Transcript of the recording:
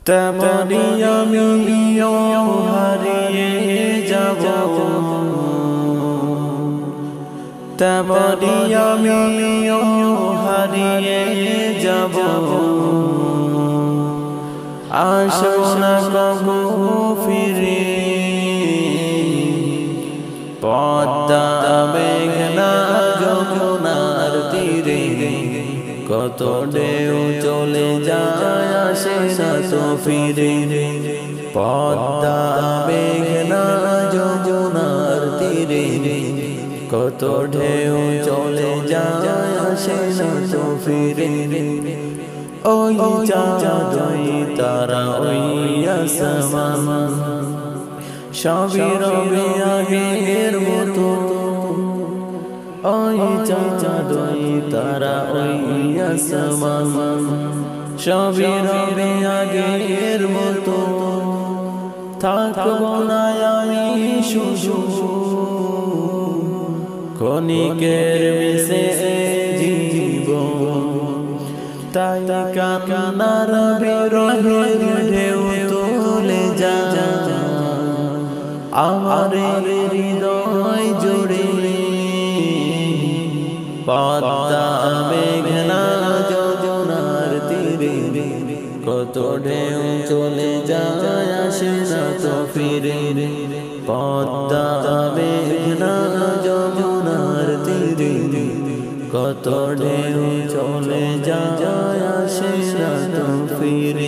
তেমনি আমিও হারিয়ে যাব, তেমনি আমিও হারিয়ে যাব। আসো না কবু ফিরে, পদ্মা মেঘনা যমুনার তীরে। কত ঢেউ চলে যায় আসে না তো ফিরে। পদ্মা মেঘনা যমুনার তীরে। কত ঢেউ চলে যায় আসে না তো ফিরে। ওই চাঁদ ওই তারা ওই আসমান সবই রবে আগের মতো। ওই চাঁদ ওই তারা ওই আসমান সবই রবে আগের মতো। থাকবো না আমি শুধু ক্ষণিকের মিশে জীবন। তাই কান্নার বিরহে ঢেউ তুলে যা আমার হৃদয় জুড়ে। পদ্মা মেঘনা যমুনার তীরে। কত ঢেউ চলে যায় আসে না তো ফিরে। পদ্মা মেঘনা যমুনার তীরে। কত ঢেউ চলে যায় আসে না তো ফিরে।